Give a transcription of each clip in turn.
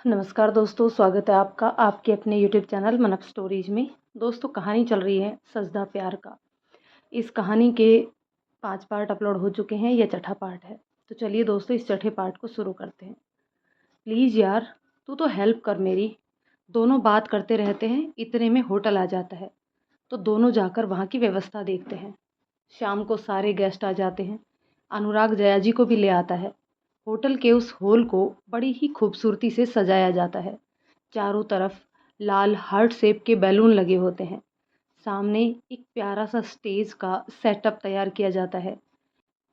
नमस्कार दोस्तों, स्वागत है आपका आपके अपने यूट्यूब चैनल मनप स्टोरीज में। दोस्तों, कहानी चल रही है सजदा प्यार का। इस कहानी के 5 पार्ट अपलोड हो चुके हैं, यह छठा पार्ट है। तो चलिए दोस्तों, इस छठे पार्ट को शुरू करते हैं। प्लीज़ यार, तू तो हेल्प कर मेरी। दोनों बात करते रहते हैं, इतने में होटल आ जाता है। तो दोनों जाकर वहाँ की व्यवस्था देखते हैं। शाम को सारे गेस्ट आ जाते हैं। अनुराग जया जी को भी ले आता है। होटल के उस हॉल को बड़ी ही खूबसूरती से सजाया जाता है। चारों तरफ लाल हार्ट शेप के बैलून लगे होते हैं। सामने एक प्यारा सा स्टेज का सेटअप तैयार किया जाता है।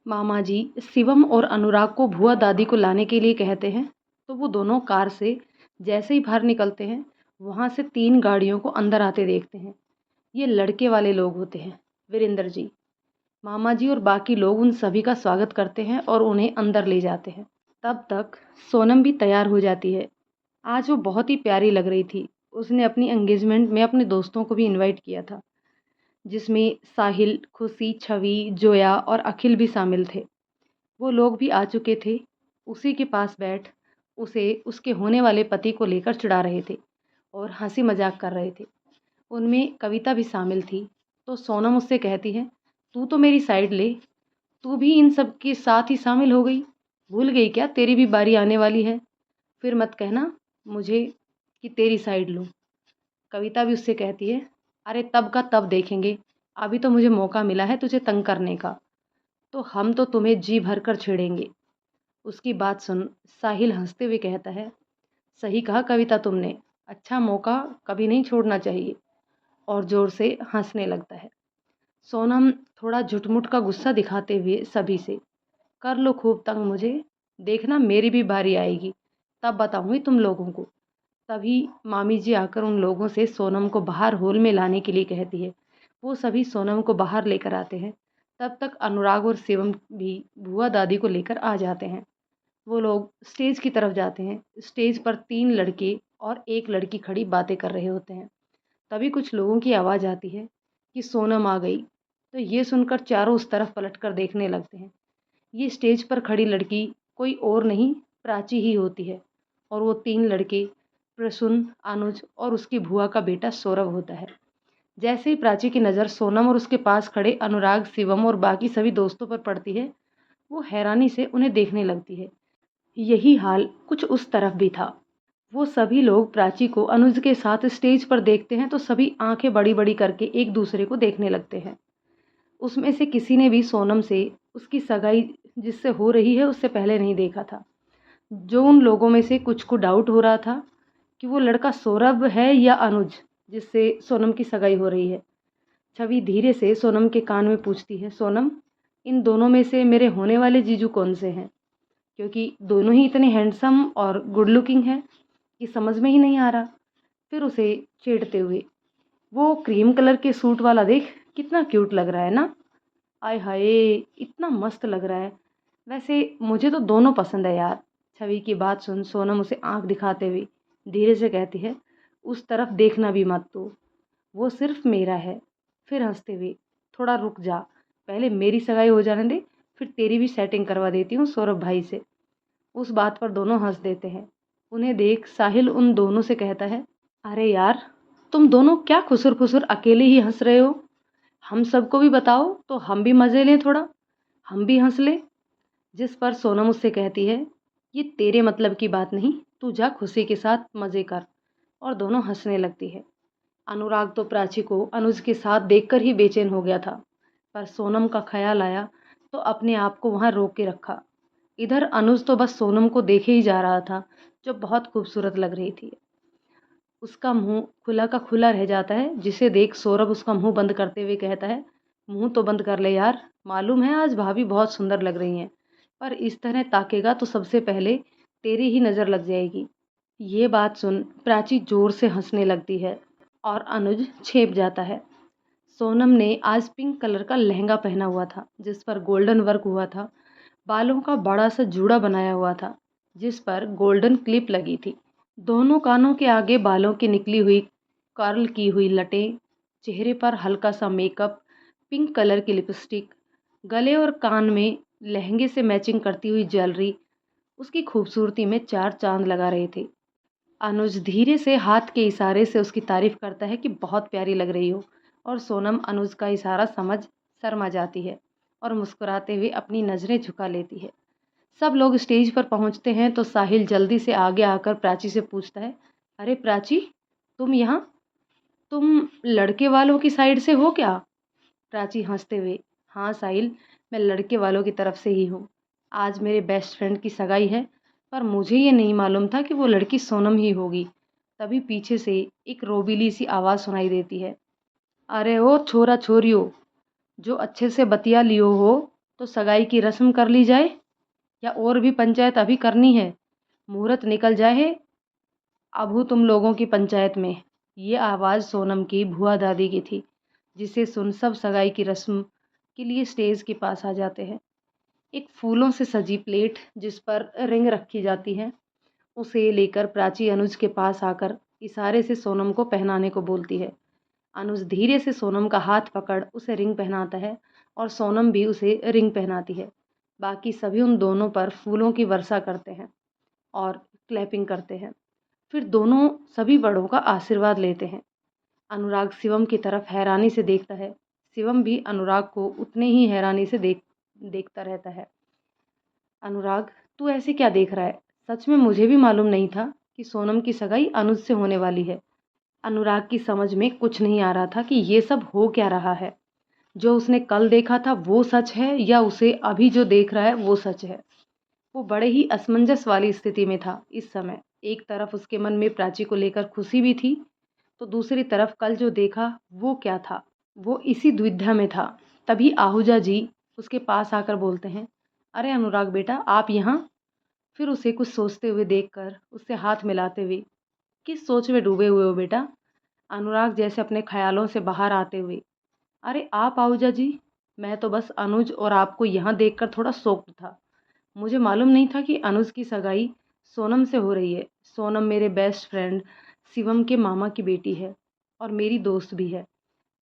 मामा जी शिवम और अनुराग को भुआ दादी को लाने के लिए कहते हैं, तो वो दोनों कार से जैसे ही बाहर निकलते हैं, वहाँ से 3 गाड़ियों को अंदर आते देखते हैं। ये लड़के वाले लोग होते हैं, वीरेंद्र जी। मामा जी और बाकी लोग उन सभी का स्वागत करते हैं और उन्हें अंदर ले जाते हैं। तब तक सोनम भी तैयार हो जाती है। आज वो बहुत ही प्यारी लग रही थी। उसने अपनी एंगेजमेंट में अपने दोस्तों को भी इनवाइट किया था, जिसमें साहिल, खुशी, छवि, जोया और अखिल भी शामिल थे। वो लोग भी आ चुके थे। उसी के पास बैठ उसे उसके होने वाले पति को लेकर चिढ़ा रहे थे और हंसी मजाक कर रहे थे। उनमें कविता भी शामिल थी। तो सोनम उससे कहती है, तू तो मेरी साइड ले। तू भी इन सब के साथ ही शामिल हो गई। भूल गई क्या तेरी भी बारी आने वाली है। फिर मत कहना मुझे कि तेरी साइड लूँ। कविता भी उससे कहती है, अरे तब का तब देखेंगे। अभी तो मुझे मौका मिला है तुझे तंग करने का, तो हम तो तुम्हें जी भर कर छेड़ेंगे। उसकी बात सुन साहिल हंसते हुए कहता है, सही कहा कविता तुमने। अच्छा मौका कभी नहीं छोड़ना चाहिए। और ज़ोर से हंसने लगता है। सोनम थोड़ा झुटमुट का गुस्सा दिखाते हुए सभी से, कर लो खूब तंग मुझे। देखना मेरी भी बारी आएगी, तब बताऊंगी तुम लोगों को। तभी मामी जी आकर उन लोगों से सोनम को बाहर हॉल में लाने के लिए कहती है। वो सभी सोनम को बाहर लेकर आते हैं। तब तक अनुराग और शिवम भी बुआ दादी को लेकर आ जाते हैं। वो लोग स्टेज की तरफ जाते हैं। स्टेज पर 3 लड़के और एक लड़की खड़ी बातें कर रहे होते हैं। तभी कुछ लोगों की आवाज़ आती है कि सोनम आ गई। तो ये सुनकर चारों उस तरफ पलट कर देखने लगते हैं। ये स्टेज पर खड़ी लड़की कोई और नहीं, प्राची ही होती है। और वो 3 लड़के प्रसून, अनुज और उसकी भुआ का बेटा सौरभ होता है। जैसे ही प्राची की नज़र सोनम और उसके पास खड़े अनुराग, शिवम और बाकी सभी दोस्तों पर पड़ती है, वो हैरानी से उन्हें देखने लगती है। यही हाल कुछ उस तरफ भी था। वो सभी लोग प्राची को अनुज के साथ स्टेज पर देखते हैं, तो सभी आंखें बड़ी बड़ी करके एक दूसरे को देखने लगते हैं। उसमें से किसी ने भी सोनम से उसकी सगाई जिससे हो रही है उससे पहले नहीं देखा था। जो उन लोगों में से कुछ को डाउट हो रहा था कि वो लड़का सौरभ है या अनुज जिससे सोनम की सगाई हो रही है। छवि धीरे से सोनम के कान में पूछती है, सोनम, इन दोनों में से मेरे होने वाले जीजू कौन से हैं? क्योंकि दोनों ही इतने हैंडसम और गुड लुकिंग हैं कि समझ में ही नहीं आ रहा। फिर उसे छेड़ते हुए, वो क्रीम कलर के सूट वाला देख, कितना क्यूट लग रहा है ना। आय हाय, इतना मस्त लग रहा है। वैसे मुझे तो दोनों पसंद है यार। छवि की बात सुन सोनम उसे आंख दिखाते हुए धीरे से कहती है, उस तरफ देखना भी मत तू, वो सिर्फ मेरा है। फिर हंसते हुए, थोड़ा रुक जा, पहले मेरी सगाई हो जाने दे, फिर तेरी भी सेटिंग करवा देती हूँ सौरभ भाई से। उस बात पर दोनों हंस देते हैं। उन्हें देख साहिल उन दोनों से कहता है, अरे यार, तुम दोनों क्या खुसुर फुसुर अकेले ही हंस रहे हो? हम सबको भी बताओ तो हम भी मज़े लें थोड़ा, हम भी हंस लें। जिस पर सोनम उससे कहती है, ये तेरे मतलब की बात नहीं, तू जा खुशी के साथ मज़े कर। और दोनों हंसने लगती है। अनुराग तो प्राची को अनुज के साथ देखकर ही बेचैन हो गया था, पर सोनम का ख्याल आया तो अपने आप को वहाँ रोक के रखा। इधर अनुज तो बस सोनम को देखे ही जा रहा था, जो बहुत खूबसूरत लग रही थी। उसका मुंह खुला का खुला रह जाता है, जिसे देख सौरभ उसका मुंह बंद करते हुए कहता है, मुंह तो बंद कर ले यार, मालूम है आज भाभी बहुत सुंदर लग रही हैं, पर इस तरह ताकेगा तो सबसे पहले तेरी ही नज़र लग जाएगी। ये बात सुन प्राची जोर से हंसने लगती है और अनुज छेप जाता है। सोनम ने आज पिंक कलर का लहंगा पहना हुआ था, जिस पर गोल्डन वर्क हुआ था। बालों का बड़ा सा जूड़ा बनाया हुआ था, जिस पर गोल्डन क्लिप लगी थी। दोनों कानों के आगे बालों की निकली हुई कर्ल की हुई लटें, चेहरे पर हल्का सा मेकअप, पिंक कलर की लिपस्टिक, गले और कान में लहंगे से मैचिंग करती हुई ज्वेलरी उसकी खूबसूरती में चार चांद लगा रहे थे। अनुज धीरे से हाथ के इशारे से उसकी तारीफ करता है कि बहुत प्यारी लग रही हो, और सोनम अनुज का इशारा समझ शर्मा जाती है और मुस्कुराते हुए अपनी नज़रें झुका लेती है। सब लोग स्टेज पर पहुंचते हैं तो साहिल जल्दी से आगे आकर प्राची से पूछता है, अरे प्राची, तुम यहाँ? तुम लड़के वालों की साइड से हो क्या? प्राची हंसते हुए, हाँ साहिल, मैं लड़के वालों की तरफ से ही हूँ। आज मेरे बेस्ट फ्रेंड की सगाई है, पर मुझे ये नहीं मालूम था कि वो लड़की सोनम ही होगी। तभी पीछे से एक रोबीली सी आवाज़ सुनाई देती है, अरे ओ छोरा छोरियो, जो अच्छे से बतिया लियो हो तो सगाई की रस्म कर ली जाए, या और भी पंचायत अभी करनी है? मुहूर्त निकल जाए है अबू तुम लोगों की पंचायत में। ये आवाज़ सोनम की भुआ दादी की थी, जिसे सुन सब सगाई की रस्म के लिए स्टेज के पास आ जाते हैं। एक फूलों से सजी प्लेट जिस पर रिंग रखी जाती है, उसे लेकर प्राची अनुज के पास आकर इशारे से सोनम को पहनाने को बोलती है। अनुज धीरे से सोनम का हाथ पकड़ उसे रिंग पहनाता है और सोनम भी उसे रिंग पहनाती है। बाकी सभी उन दोनों पर फूलों की वर्षा करते हैं और क्लैपिंग करते हैं। फिर दोनों सभी बड़ों का आशीर्वाद लेते हैं। अनुराग शिवम की तरफ हैरानी से देखता है। शिवम भी अनुराग को उतने ही हैरानी से देखता रहता है। अनुराग, तू ऐसे क्या देख रहा है? सच में मुझे भी मालूम नहीं था कि सोनम की सगाई अनुज से होने वाली है। अनुराग की समझ में कुछ नहीं आ रहा था कि ये सब हो क्या रहा है। जो उसने कल देखा था वो सच है या उसे अभी जो देख रहा है वो सच है। वो बड़े ही असमंजस वाली स्थिति में था इस समय। एक तरफ उसके मन में प्राची को लेकर खुशी भी थी, तो दूसरी तरफ कल जो देखा वो क्या था, वो इसी दुविधा में था। तभी आहूजा जी उसके पास आकर बोलते हैं, अरे अनुराग बेटा, आप यहाँ? फिर उसे कुछ सोचते हुए देखकर उससे हाथ मिलाते हुए, किस सोच में डूबे हुए हो बेटा? अनुराग जैसे अपने ख्यालों से बाहर आते हुए, अरे आप आहूजा जी, मैं तो बस अनुज और आपको यहाँ देखकर थोड़ा शॉक्ड था। मुझे मालूम नहीं था कि अनुज की सगाई सोनम से हो रही है। सोनम मेरे बेस्ट फ्रेंड शिवम के मामा की बेटी है और मेरी दोस्त भी है।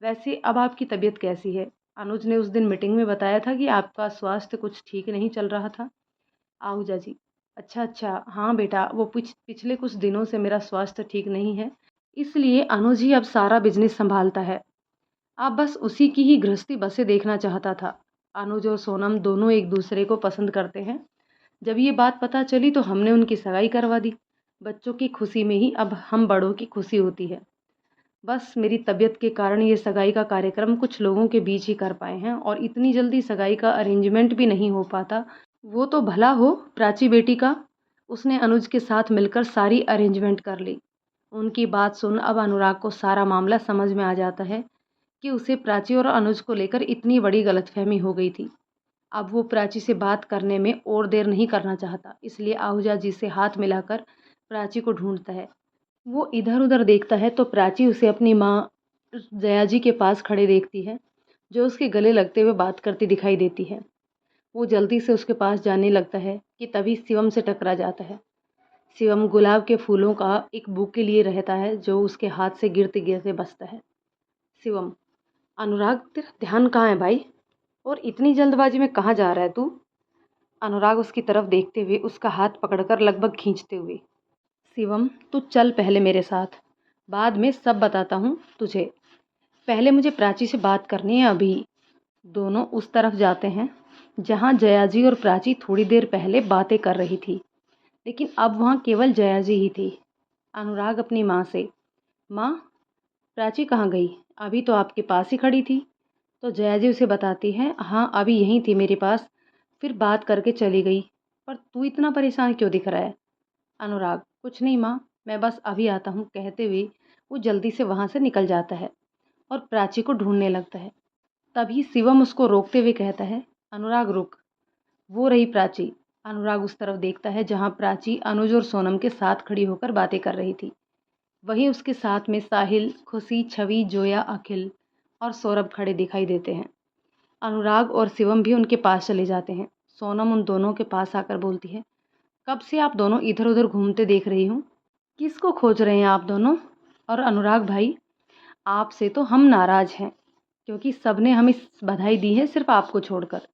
वैसे अब आपकी तबीयत कैसी है? अनुज ने उस दिन मीटिंग में बताया था कि आपका स्वास्थ्य कुछ ठीक नहीं चल रहा था। आहूजा जी, अच्छा अच्छा, हाँ बेटा, वो पिछले कुछ दिनों से मेरा स्वास्थ्य ठीक नहीं है, इसलिए अनुज ही अब सारा बिजनेस संभालता है। आप बस उसी की ही गृहस्थी बसे देखना चाहता था। अनुज और सोनम दोनों एक दूसरे को पसंद करते हैं। जब ये बात पता चली तो हमने उनकी सगाई करवा दी। बच्चों की खुशी में ही अब हम बड़ों की खुशी होती है। बस मेरी तबीयत के कारण ये सगाई का कार्यक्रम कुछ लोगों के बीच ही कर पाए हैं, और इतनी जल्दी सगाई का अरेंजमेंट भी नहीं हो पाता। वो तो भला हो प्राची बेटी का, उसने अनुज के साथ मिलकर सारी अरेंजमेंट कर ली। उनकी बात सुन अब अनुराग को सारा मामला समझ में आ जाता है कि उसे प्राची और अनुज को लेकर इतनी बड़ी गलतफहमी हो गई थी। अब वो प्राची से बात करने में और देर नहीं करना चाहता, इसलिए आहूजा जी से हाथ मिलाकर प्राची को ढूंढता है। वो इधर उधर देखता है तो प्राची उसे अपनी माँ जया जी के पास खड़े देखती है, जो उसके गले लगते हुए बात करती दिखाई देती है। वो जल्दी से उसके पास जाने लगता है कि तभी शिवम से टकरा जाता है। शिवम गुलाब के फूलों का एक बुके लिए रहता है, जो उसके हाथ से गिरते गिरते बचता है। शिवम, अनुराग, तेरा ध्यान कहाँ है भाई? और इतनी जल्दबाजी में कहाँ जा रहा है तू? अनुराग उसकी तरफ देखते हुए उसका हाथ पकड़कर लगभग खींचते हुए, शिवम तू चल पहले मेरे साथ, बाद में सब बताता हूँ तुझे। पहले मुझे प्राची से बात करनी है अभी। दोनों उस तरफ जाते हैं जहाँ जया जी और प्राची थोड़ी देर पहले बातें कर रही थी, लेकिन अब वहाँ केवल जया जी ही थी। अनुराग अपनी माँ से, माँ, प्राची कहाँ गई? अभी तो आपके पास ही खड़ी थी। तो जया जी उसे बताती है, हाँ अभी यहीं थी मेरे पास, फिर बात करके चली गई। पर तू इतना परेशान क्यों दिख रहा है? अनुराग, कुछ नहीं माँ, मैं बस अभी आता हूँ, कहते हुए वो जल्दी से वहाँ से निकल जाता है और प्राची को ढूंढने लगता है। तभी शिवम उसको रोकते हुए कहता है, अनुराग रुक, वो रही प्राची। अनुराग उस तरफ देखता है जहाँ प्राची अनुज और सोनम के साथ खड़ी होकर बातें कर रही थी। वहीं उसके साथ में साहिल, खुशी, छवि, जोया, अखिल और सौरभ खड़े दिखाई देते हैं। अनुराग और शिवम भी उनके पास चले जाते हैं। सोनम उन दोनों के पास आकर बोलती है, कब से आप दोनों इधर उधर घूमते देख रही हूँ, किसको खोज रहे हैं आप दोनों? और अनुराग भाई, आपसे तो हम नाराज़ हैं, क्योंकि सबने हमें बधाई दी है सिर्फ आपको छोड़कर।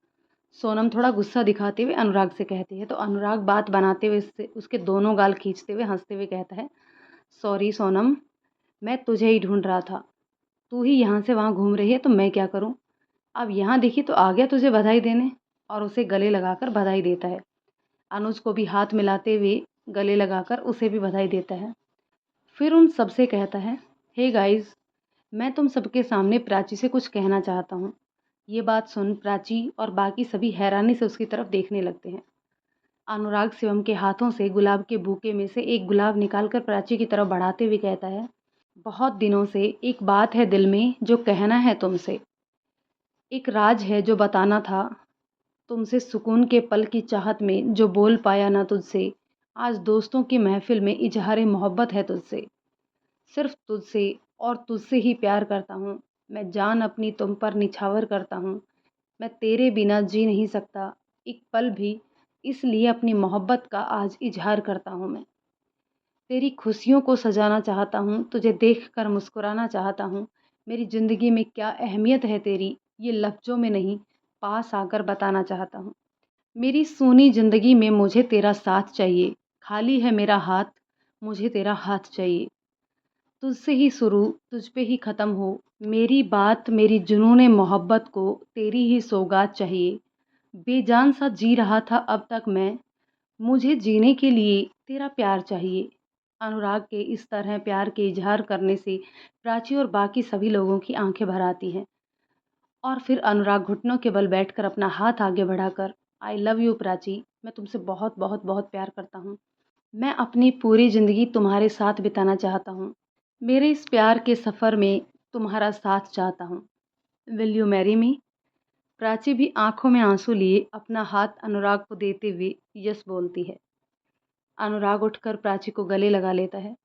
सोनम थोड़ा गुस्सा दिखाते हुए अनुराग से कहती है, तो अनुराग बात बनाते हुए उसके दोनों गाल खींचते हुए हंसते हुए कहता है, सॉरी सोनम, मैं तुझे ही ढूंढ रहा था। तू ही यहाँ से वहाँ घूम रही है तो मैं क्या करूँ। अब यहाँ देखी तो आ गया तुझे बधाई देने। और उसे गले लगाकर बधाई देता है। अनुज को भी हाथ मिलाते हुए गले लगाकर उसे भी बधाई देता है। फिर उन सबसे कहता है, हे गाइस, मैं तुम सबके सामने प्राची से कुछ कहना चाहता हूँ। ये बात सुन प्राची और बाकी सभी हैरानी से उसकी तरफ देखने लगते हैं। अनुराग शिवम के हाथों से गुलाब के बूके में से एक गुलाब निकालकर प्राची की तरफ बढ़ाते हुए कहता है, बहुत दिनों से एक बात है दिल में जो कहना है तुमसे। एक राज है जो बताना था तुमसे, सुकून के पल की चाहत में जो बोल पाया ना तुझसे। आज दोस्तों की महफिल में इजहार मोहब्बत है तुझसे। सिर्फ तुझसे और तुझसे ही प्यार करता हूँ। मैं जान अपनी तुम पर निछावर करता हूँ। मैं तेरे बिना जी नहीं सकता एक पल भी, इसलिए अपनी मोहब्बत का आज इजहार करता हूँ मैं। तेरी खुशियों को सजाना चाहता हूँ, तुझे देख कर मुस्कुराना चाहता हूँ। मेरी ज़िंदगी में क्या अहमियत है तेरी, ये लफ्ज़ों में नहीं पास आकर बताना चाहता हूँ। मेरी सूनी ज़िंदगी में मुझे तेरा साथ चाहिए। खाली है मेरा हाथ, मुझे तेरा हाथ चाहिए। तुझसे ही शुरू तुझ पे ही ख़त्म हो मेरी बात, मेरी जुनून मोहब्बत को तेरी ही सौगात चाहिए। बेजान सा जी रहा था अब तक मैं, मुझे जीने के लिए तेरा प्यार चाहिए। अनुराग के इस तरह प्यार के इजहार करने से प्राची और बाकी सभी लोगों की आंखें भर आती हैं। और फिर अनुराग घुटनों के बल बैठकर अपना हाथ आगे बढ़ाकर, आई लव यू प्राची, मैं तुमसे बहुत बहुत बहुत प्यार करता हूँ। मैं अपनी पूरी ज़िंदगी तुम्हारे साथ बिताना चाहता हूँ। मेरे इस प्यार के सफ़र में तुम्हारा साथ चाहता हूँ। Will you marry me. Prachi भी आंखों में आंसू लिए अपना हाथ अनुराग को देते हुए यस बोलती है। अनुराग उठकर प्राची को गले लगा लेता है।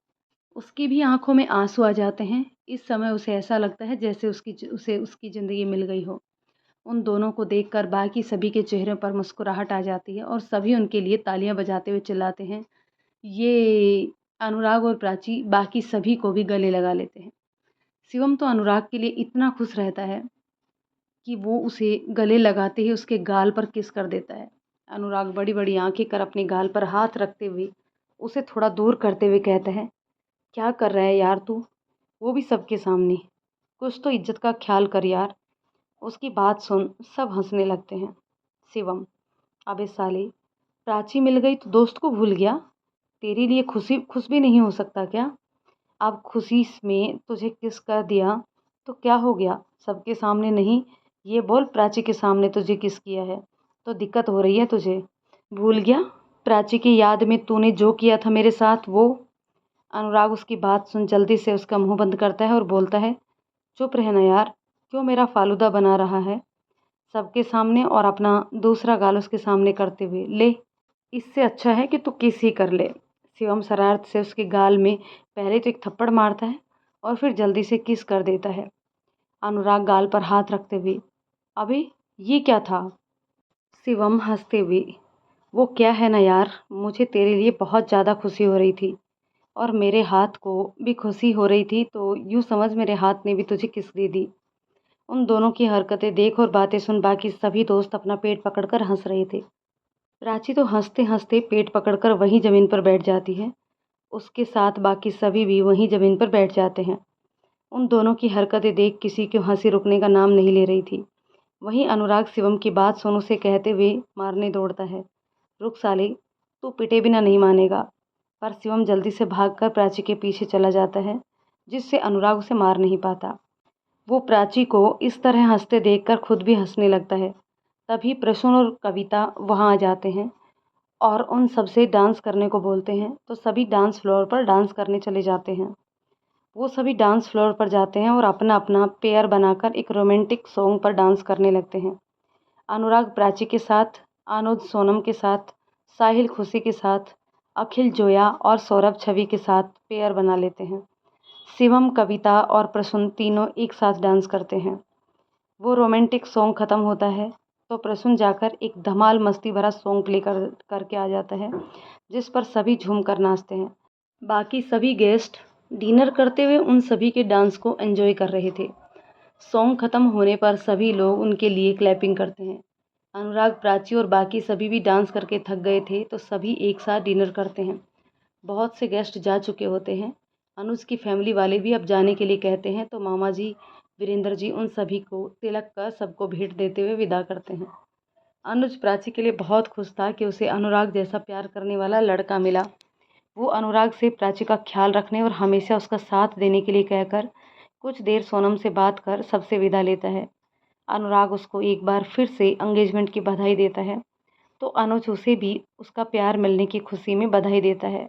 उसकी भी आंखों में आंसू आ जाते हैं। इस समय उसे ऐसा लगता है जैसे उसे उसकी ज़िंदगी मिल गई हो। उन दोनों को देखकर बाकी सभी के चेहरों पर मुस्कुराहट आ जाती है और सभी उनके लिए तालियां बजाते हुए चिल्लाते हैं। ये अनुराग और प्राची बाकी सभी को भी गले लगा लेते हैं। शिवम तो अनुराग के लिए इतना खुश रहता है कि वो उसे गले लगाते ही उसके गाल पर किस कर देता है। अनुराग बड़ी बड़ी आंखें कर अपने गाल पर हाथ रखते हुए उसे थोड़ा दूर करते हुए कहता है, क्या कर रहा है यार तू, वो भी सबके सामने। कुछ तो इज्जत का ख्याल कर यार। उसकी बात सुन सब हंसने लगते हैं। शिवम, अबे साले, प्राची मिल गई तो दोस्त को भूल गया। तेरे लिए खुश भी नहीं हो सकता क्या। अब खुशी में तुझे किस कर दिया तो क्या हो गया, सबके सामने नहीं, ये बोल प्राची के सामने तुझे किस किया है तो दिक्कत हो रही है तुझे। भूल गया प्राची की याद में तूने जो किया था मेरे साथ वो। अनुराग उसकी बात सुन जल्दी से उसका मुंह बंद करता है और बोलता है, चुप रहना यार, क्यों मेरा फालूदा बना रहा है सबके सामने और अपना दूसरा गाल उसके सामने करते हुए। ले, इससे अच्छा है कि तू किस ही कर ले। शिवम शरारत से उसके गाल में पहले तो एक थप्पड़ मारता है और फिर जल्दी से किस कर देता है। अनुराग गाल पर हाथ रखते हुए, अबे ये क्या था। शिवम हंसते हुए, वो क्या है ना यार, मुझे तेरे लिए बहुत ज़्यादा खुशी हो रही थी और मेरे हाथ को भी खुशी हो रही थी, तो यूँ समझ मेरे हाथ ने भी तुझे किस दे दी। उन दोनों की हरकतें देख और बातें सुन बाकी सभी दोस्त अपना पेट पकड़कर हंस रहे थे। प्राची तो हंसते हंसते पेट पकड़कर वहीं ज़मीन पर बैठ जाती है। उसके साथ बाकी सभी भी वहीं ज़मीन पर बैठ जाते हैं। उन दोनों की हरकतें देख किसी की हंसी रुकने का नाम नहीं ले रही थी। वहीं अनुराग शिवम की बात सुन उसे कहते हुए मारने दौड़ता है, रुक साले, तू पिटे बिना नहीं मानेगा। पर शिवम जल्दी से भागकर प्राची के पीछे चला जाता है, जिससे अनुराग उसे मार नहीं पाता। वो प्राची को इस तरह हंसते देखकर खुद भी हंसने लगता है। तभी प्रसून और कविता वहाँ आ जाते हैं और उन सबसे डांस करने को बोलते हैं, तो सभी डांस फ्लोर पर डांस करने चले जाते हैं। वो सभी डांस फ्लोर पर जाते हैं और अपना अपना पेयर बनाकर एक रोमांटिक सॉन्ग पर डांस करने लगते हैं। अनुराग प्राची के साथ, अनुज सोनम के साथ, साहिल खुशी के साथ, अखिल जोया और सौरभ छवि के साथ पेयर बना लेते हैं। शिवम, कविता और प्रसून तीनों एक साथ डांस करते हैं। वो रोमांटिक सॉन्ग ख़त्म होता है तो प्रसून जाकर एक धमाल मस्ती भरा सॉन्ग प्ले करके आ जाता है, जिस पर सभी झूम कर नाचते हैं। बाकी सभी गेस्ट डिनर करते हुए उन सभी के डांस को एंजॉय कर रहे थे। सॉन्ग ख़त्म होने पर सभी लोग उनके लिए क्लैपिंग करते हैं। अनुराग, प्राची और बाकी सभी भी डांस करके थक गए थे तो सभी एक साथ डिनर करते हैं। बहुत से गेस्ट जा चुके होते हैं अनुज की फैमिली वाले भी अब जाने के लिए कहते हैं तो मामा जी, वीरेंद्र जी उन सभी को तिलक का सबको भेंट देते हुए विदा करते हैं। अनुज प्राची के लिए बहुत खुश था कि उसे अनुराग जैसा प्यार करने वाला लड़का मिला। वो अनुराग से प्राची का ख्याल रखने और हमेशा उसका साथ देने के लिए कहकर कुछ देर सोनम से बात कर सबसे विदा लेता है। अनुराग उसको एक बार फिर से एंगेजमेंट की बधाई देता है तो अनुज उसे भी उसका प्यार मिलने की खुशी में बधाई देता है।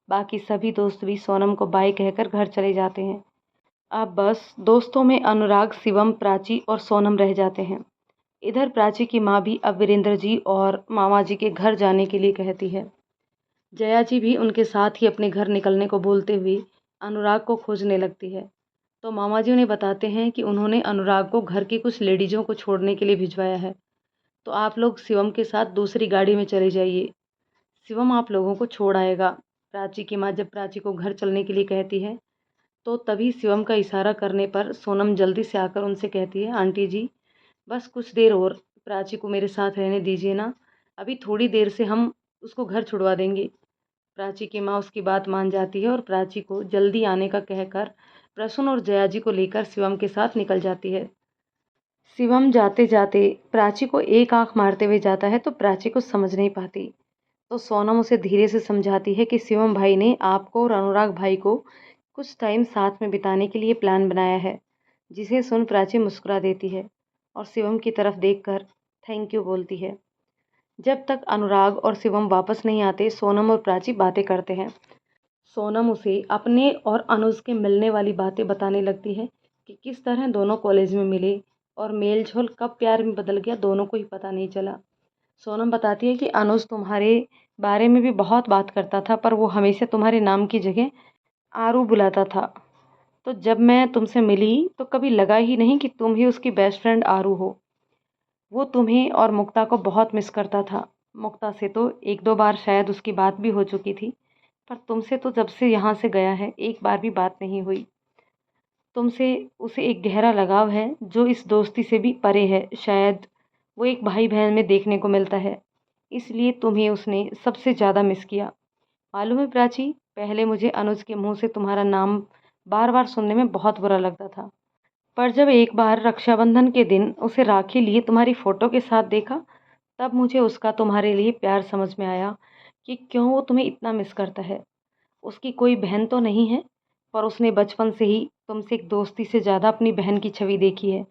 बाकी सभी दोस्त भी सोनम को बाय कहकर घर चले जाते हैं। अब बस दोस्तों में अनुराग, शिवम, प्राची और सोनम रह जाते हैं। इधर प्राची की माँ भी अब वीरेंद्र जी और मामा जी के घर जाने के लिए कहती है। जया जी भी उनके साथ ही अपने घर निकलने को बोलते हुए अनुराग को खोजने लगती है। तो मामा जी उन्हें बताते हैं कि उन्होंने अनुराग को घर की कुछ लेडीज़ों को छोड़ने के लिए भिजवाया है, तो आप लोग शिवम के साथ दूसरी गाड़ी में चले जाइए, शिवम आप लोगों को छोड़ आएगा। प्राची की माँ जब प्राची को घर चलने के लिए कहती है तो तभी शिवम का इशारा करने पर सोनम जल्दी से आकर उनसे कहती है, आंटी जी बस कुछ देर और प्राची को मेरे साथ रहने दीजिए ना, अभी थोड़ी देर से हम उसको घर छुड़वा देंगे। प्राची की माँ उसकी बात मान जाती है और प्राची को जल्दी आने का कहकर प्रसून और जया जी को लेकर शिवम के साथ निकल जाती है। शिवम जाते जाते प्राची को एक आंख मारते हुए जाता है तो प्राची कुछ समझ नहीं पाती। तो सोनम उसे धीरे से समझाती है कि शिवम भाई ने आपको और अनुराग भाई को कुछ टाइम साथ में बिताने के लिए प्लान बनाया है, जिसे सुन प्राची मुस्कुरा देती है और शिवम की तरफ देखकर थैंक यू बोलती है। जब तक अनुराग और शिवम वापस नहीं आते सोनम और प्राची बातें करते हैं। सोनम उसे अपने और अनुज के मिलने वाली बातें बताने लगती है कि किस तरह दोनों कॉलेज में मिले और मेल झोल कब प्यार में बदल गया दोनों को ही पता नहीं चला। सोनम बताती है कि अनुज तुम्हारे बारे में भी बहुत बात करता था पर वो हमेशा तुम्हारे नाम की जगह आरू बुलाता था। तो जब मैं तुमसे मिली तो कभी लगा ही नहीं कि तुम ही उसकी बेस्ट फ्रेंड आरू हो। वो तुम्हें और मुक्ता को बहुत मिस करता था। मुक्ता से तो एक दो बार शायद उसकी बात भी हो चुकी थी, पर तुमसे तो जब से यहाँ से गया है एक बार भी बात नहीं हुई। तुमसे उसे एक गहरा लगाव है जो इस दोस्ती से भी परे है, शायद वो एक भाई बहन में देखने को मिलता है, इसलिए तुम्हें उसने सबसे ज़्यादा मिस किया। मालूम है प्राची, पहले मुझे अनुज के मुंह से तुम्हारा नाम बार बार सुनने में बहुत बुरा लगता था, पर जब एक बार रक्षाबंधन के दिन उसे राखी लिए तुम्हारी फ़ोटो के साथ देखा तब मुझे उसका तुम्हारे लिए प्यार समझ में आया कि क्यों वो तुम्हें इतना मिस करता है। उसकी कोई बहन तो नहीं है, पर उसने बचपन से ही तुमसे एक दोस्ती से ज़्यादा अपनी बहन की छवि देखी है,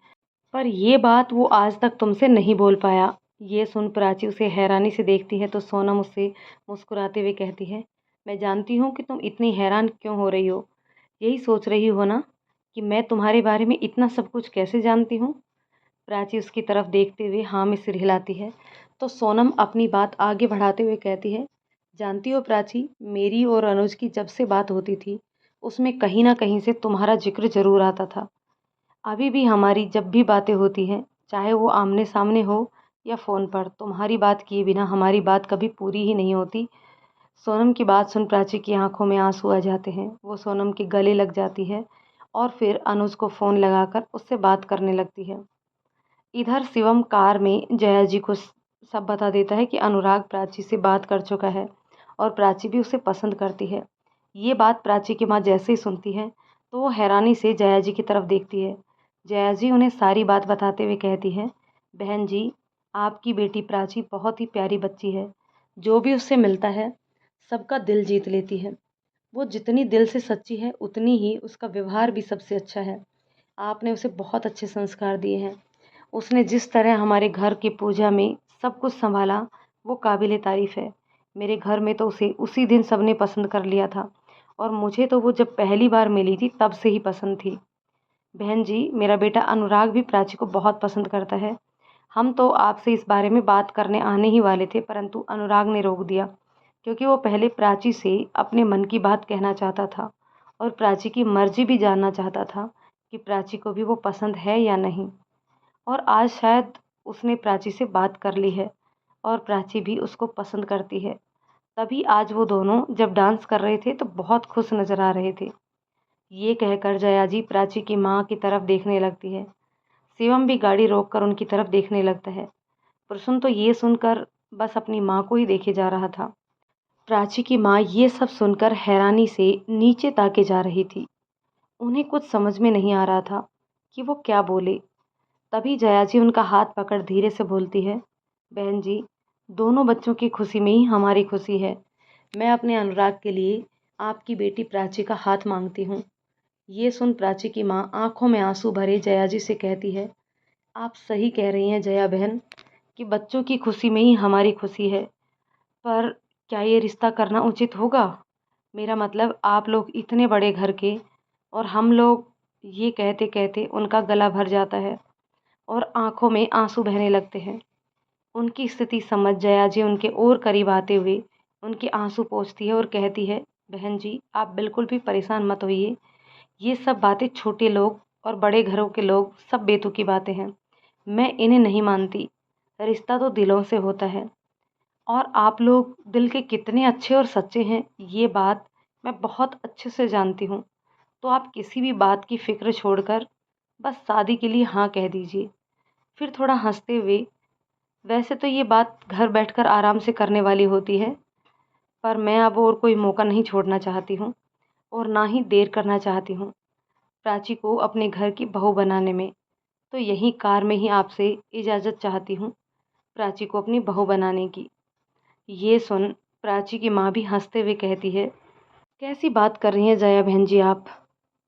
पर ये बात वो आज तक तुमसे नहीं बोल पाया। ये सुन प्राची उसे हैरानी से देखती है तो सोनम उससे मुस्कुराते हुए कहती है, मैं जानती हूँ कि तुम इतनी हैरान क्यों हो रही हो। यही सोच रही हो ना कि मैं तुम्हारे बारे में इतना सब कुछ कैसे जानती हूँ। प्राची उसकी तरफ देखते हुए हाँ में सिर हिलाती है तो सोनम अपनी बात आगे बढ़ाते हुए कहती है, जानती हो प्राची, मेरी और अनुज की जब से बात होती थी उसमें कहीं ना कहीं से तुम्हारा जिक्र जरूर आता था। अभी भी हमारी जब भी बातें होती हैं, चाहे वो आमने सामने हो या फ़ोन पर, तुम्हारी बात किए बिना हमारी बात कभी पूरी ही नहीं होती। सोनम की बात सुन प्राची की आंखों में आंसू आ जाते हैं। वो सोनम के गले लग जाती है और फिर अनुज को फ़ोन लगाकर उससे बात करने लगती है। इधर शिवम कार में जया जी को सब बता देता है कि अनुराग प्राची से बात कर चुका है और प्राची भी उसे पसंद करती है। ये बात प्राची की माँ जैसे ही सुनती है तो वो हैरानी से जया जी की तरफ देखती है। जया जी उन्हें सारी बात बताते हुए कहती है, बहन जी, आपकी बेटी प्राची बहुत ही प्यारी बच्ची है, जो भी उससे मिलता है सबका दिल जीत लेती है। वो जितनी दिल से सच्ची है उतनी ही उसका व्यवहार भी सबसे अच्छा है। आपने उसे बहुत अच्छे संस्कार दिए हैं। उसने जिस तरह हमारे घर की पूजा में सब कुछ संभाला वो काबिले तारीफ़ है। मेरे घर में तो उसे उसी दिन सबने पसंद कर लिया था और मुझे तो वो जब पहली बार मिली थी तब से ही पसंद थी। बहन जी, मेरा बेटा अनुराग भी प्राची को बहुत पसंद करता है। हम तो आपसे इस बारे में बात करने आने ही वाले थे, परंतु अनुराग ने रोक दिया क्योंकि वो पहले प्राची से अपने मन की बात कहना चाहता था और प्राची की मर्जी भी जानना चाहता था कि प्राची को भी वो पसंद है या नहीं। और आज शायद उसने प्राची से बात कर ली है और प्राची भी उसको पसंद करती है। तभी आज वो दोनों जब डांस कर रहे थे तो बहुत खुश नजर आ रहे थे। ये कहकर जया जी प्राची की माँ की तरफ देखने लगती है। शिवम भी गाड़ी रोककर उनकी तरफ देखने लगता है। प्रसून तो ये सुनकर बस अपनी माँ को ही देखे जा रहा था। प्राची की माँ ये सब सुनकर हैरानी से नीचे ताके जा रही थी। उन्हें कुछ समझ में नहीं आ रहा था कि वो क्या बोले। तभी जया जी उनका हाथ पकड़ धीरे से बोलती है, बहन जी, दोनों बच्चों की खुशी में ही हमारी खुशी है। मैं अपने अनुराग के लिए आपकी बेटी प्राची का हाथ मांगती हूँ। ये सुन प्राची की माँ आंखों में आंसू भरे जया जी से कहती है, आप सही कह रही हैं जया बहन कि बच्चों की खुशी में ही हमारी खुशी है। पर क्या ये रिश्ता करना उचित होगा? मेरा मतलब आप लोग इतने बड़े घर के और हम लोग। ये कहते कहते उनका गला भर जाता है और आंखों में आंसू बहने लगते हैं। उनकी स्थिति समझ जया जी उनके और करीब आते हुए उनके आंसू पोंछती है और कहती है, बहन जी आप बिल्कुल भी परेशान मत होइए। ये सब बातें छोटे लोग और बड़े घरों के लोग सब बेतुकी बातें हैं। मैं इन्हें नहीं मानती। रिश्ता तो दिलों से होता है और आप लोग दिल के कितने अच्छे और सच्चे हैं ये बात मैं बहुत अच्छे से जानती हूँ। तो आप किसी भी बात की फ़िक्र छोड़कर बस शादी के लिए हाँ कह दीजिए। फिर थोड़ा हंसते हुए, वैसे तो ये बात घर बैठकर आराम से करने वाली होती है, पर मैं अब और कोई मौका नहीं छोड़ना चाहती हूँ और ना ही देर करना चाहती हूँ प्राची को अपने घर की बहू बनाने में। तो यहीं कार में ही आपसे इजाज़त चाहती हूँ प्राची को अपनी बहू बनाने की। ये सुन प्राची की माँ भी हंसते हुए कहती है, कैसी बात कर रही हैं जया बहन जी आप?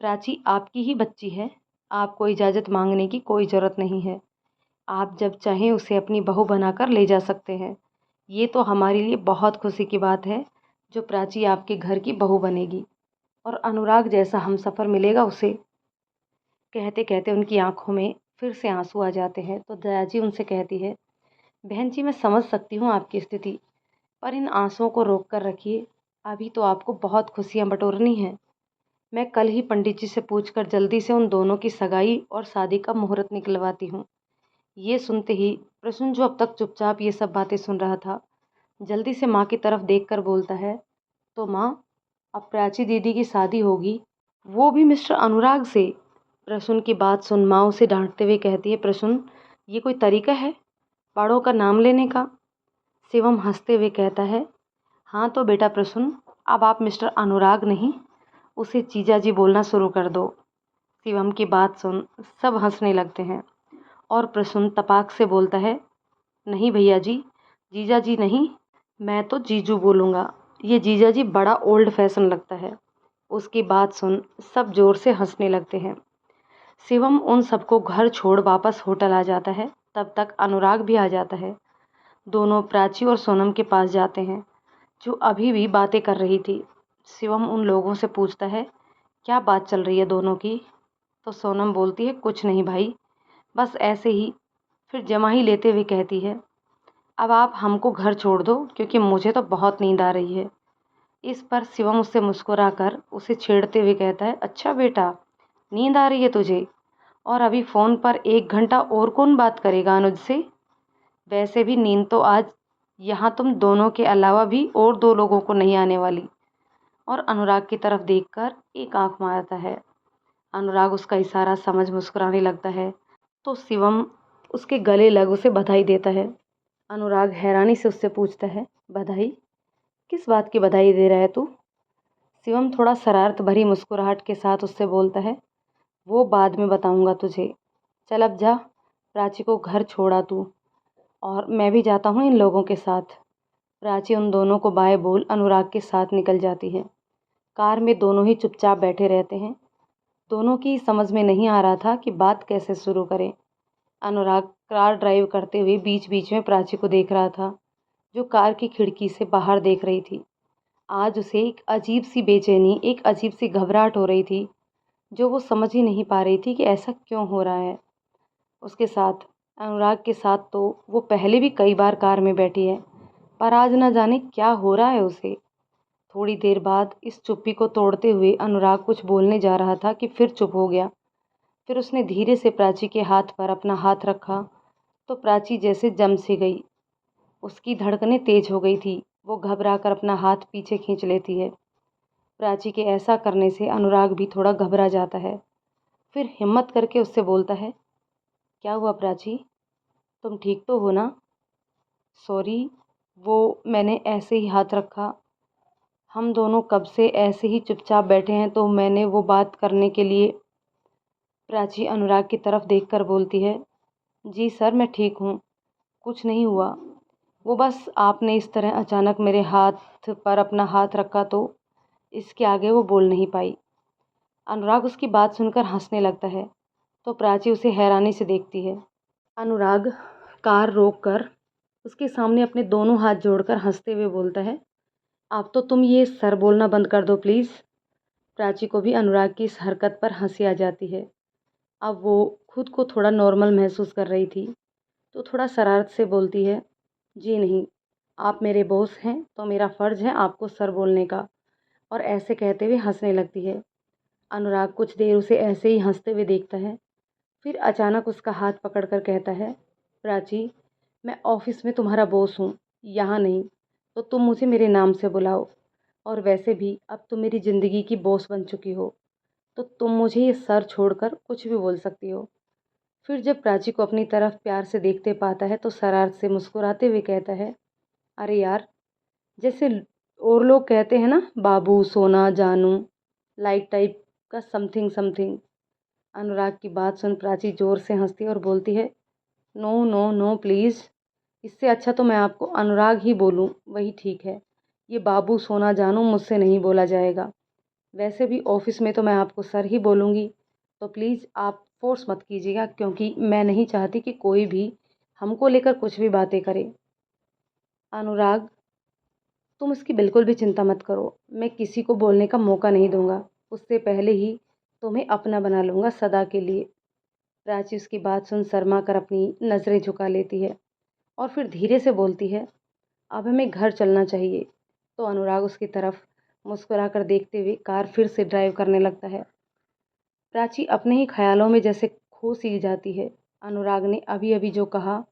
प्राची आपकी ही बच्ची है। आपको इजाज़त मांगने की कोई ज़रूरत नहीं है। आप जब चाहें उसे अपनी बहू बनाकर ले जा सकते हैं। ये तो हमारे लिए बहुत खुशी की बात है जो प्राची आपके घर की बहू बनेगी और अनुराग जैसा हमसफ़र मिलेगा उसे। कहते कहते उनकी आंखों में फिर से आंसू आ जाते हैं। तो जया जी उनसे कहती है, बहन जी मैं समझ सकती हूँ आपकी स्थिति, पर इन आंसुओं को रोक कर रखिए। अभी तो आपको बहुत खुशियाँ बटोरनी हैं। मैं कल ही पंडित जी से पूछकर जल्दी से उन दोनों की सगाई और शादी का मुहूर्त निकलवाती हूँ। ये सुनते ही प्रसून, जो अब तक चुपचाप ये सब बातें सुन रहा था, जल्दी से माँ की तरफ देखकर बोलता है, तो माँ, अब प्राची दीदी की शादी होगी, वो भी मिस्टर अनुराग से। प्रसून की बात सुन माँ उसे डांटते हुए कहती है, प्रसून ये कोई तरीका है बड़ों का नाम लेने का? शिवम हंसते हुए कहता है, हाँ तो बेटा प्रसून, अब आप मिस्टर अनुराग नहीं, उसे जीजा जी बोलना शुरू कर दो। शिवम की बात सुन सब हंसने लगते हैं और प्रसून तपाक से बोलता है, नहीं भैया जी, जीजा जी नहीं, मैं तो जीजू बोलूँगा। ये जीजा जी बड़ा ओल्ड फैशन लगता है। उसकी बात सुन सब ज़ोर से हंसने लगते हैं। शिवम उन सबको घर छोड़ वापस होटल आ जाता है। तब तक अनुराग भी आ जाता है। दोनों प्राची और सोनम के पास जाते हैं जो अभी भी बातें कर रही थी। शिवम उन लोगों से पूछता है, क्या बात चल रही है दोनों की? तो सोनम बोलती है, कुछ नहीं भाई, बस ऐसे ही। फिर जमाही लेते हुए कहती है, अब आप हमको घर छोड़ दो क्योंकि मुझे तो बहुत नींद आ रही है। इस पर शिवम उससे मुस्कुराकर उसे छेड़ते हुए कहता है, अच्छा बेटा, नींद आ रही है तुझे? और अभी फ़ोन पर 1 घंटा और कौन बात करेगा अनुज से? वैसे भी नींद तो आज यहाँ तुम दोनों के अलावा भी और 2 लोगों को नहीं आने वाली। और अनुराग की तरफ देखकर एक आंख मारता है। अनुराग उसका इशारा समझ मुस्कुराने लगता है तो शिवम उसके गले लग उसे बधाई देता है। अनुराग हैरानी से उससे पूछता है, बधाई? किस बात की बधाई दे रहा है तू? शिवम थोड़ा शरारत भरी मुस्कुराहट के साथ उससे बोलता है, वो बाद में बताऊंगा तुझे। चल अब जा, प्राची को घर छोड़ा तू, और मैं भी जाता हूँ इन लोगों के साथ। प्राची उन दोनों को बाय बोल अनुराग के साथ निकल जाती है। कार में दोनों ही चुपचाप बैठे रहते हैं। दोनों की समझ में नहीं आ रहा था कि बात कैसे शुरू करें। अनुराग कार ड्राइव करते हुए बीच बीच में प्राची को देख रहा था, जो कार की खिड़की से बाहर देख रही थी। आज उसे एक अजीब सी बेचैनी, एक अजीब सी घबराहट हो रही थी, जो वो समझ ही नहीं पा रही थी कि ऐसा क्यों हो रहा है उसके साथ। अनुराग के साथ तो वो पहले भी कई बार कार में बैठी है, पर आज न जाने क्या हो रहा है उसे। थोड़ी देर बाद इस चुप्पी को तोड़ते हुए अनुराग कुछ बोलने जा रहा था कि फिर चुप हो गया। फिर उसने धीरे से प्राची के हाथ पर अपना हाथ रखा तो प्राची जैसे जम सी गई। उसकी धड़कनें तेज हो गई थी। वो घबरा कर अपना हाथ पीछे खींच लेती है। प्राची के ऐसा करने से अनुराग भी थोड़ा घबरा जाता है। फिर हिम्मत करके उससे बोलता है, क्या हुआ प्राची, तुम ठीक तो हो ना? सॉरी, वो मैंने ऐसे ही हाथ रखा, हम दोनों कब से ऐसे ही चुपचाप बैठे हैं तो मैंने वो बात करने के लिए प्राची अनुराग की तरफ देखकर बोलती है, जी सर मैं ठीक हूँ, कुछ नहीं हुआ। वो बस आपने इस तरह अचानक मेरे हाथ पर अपना हाथ रखा तो इसके आगे वो बोल नहीं पाई। अनुराग उसकी बात सुनकर हंसने लगता है तो प्राची उसे हैरानी से देखती है। अनुराग कार रोककर उसके सामने अपने दोनों हाथ जोड़कर हंसते हुए बोलता है, अब तो तुम ये सर बोलना बंद कर दो प्लीज़। प्राची को भी अनुराग की इस हरकत पर हंसी आ जाती है। अब वो खुद को थोड़ा नॉर्मल महसूस कर रही थी तो थोड़ा शरारत से बोलती है, जी नहीं, आप मेरे बॉस हैं तो मेरा फ़र्ज़ है आपको सर बोलने का। और ऐसे कहते हुए हंसने लगती है। अनुराग कुछ देर उसे ऐसे ही हंसते हुए देखता है, फिर अचानक उसका हाथ पकड़कर कहता है, प्राची मैं ऑफिस में तुम्हारा बॉस हूँ, यहाँ नहीं, तो तुम मुझे मेरे नाम से बुलाओ। और वैसे भी अब तुम मेरी ज़िंदगी की बॉस बन चुकी हो तो तुम मुझे ये सर छोड़कर कुछ भी बोल सकती हो। फिर जब प्राची को अपनी तरफ प्यार से देखते पाता है तो शरारत से मुस्कुराते हुए कहता है, अरे यार, जैसे और लोग कहते हैं ना, बाबू सोना जानू, लाइक टाइप का समथिंग समथिंग। अनुराग की बात सुन प्राची जोर से हंसती है और बोलती है, नो नो नो प्लीज़, इससे अच्छा तो मैं आपको अनुराग ही बोलूँ वही ठीक है। ये बाबू सोना जानू मुझसे नहीं बोला जाएगा। वैसे भी ऑफिस में तो मैं आपको सर ही बोलूँगी, तो प्लीज़ आप फोर्स मत कीजिएगा क्योंकि मैं नहीं चाहती कि कोई भी हमको लेकर कुछ भी बातें करे। अनुराग, तुम उसकी बिल्कुल भी चिंता मत करो, मैं किसी को बोलने का मौका नहीं दूंगा, उससे पहले ही तुम्हें अपना बना लूँगा सदा के लिए। प्राची उसकी बात सुन शर्मा कर अपनी नज़रें झुका लेती है और फिर धीरे से बोलती है, अब हमें घर चलना चाहिए। तो अनुराग उसकी तरफ मुस्कुरा कर देखते हुए कार फिर से ड्राइव करने लगता है। प्राची अपने ही ख्यालों में जैसे खो सी जाती है। अनुराग ने अभी अभी जो कहा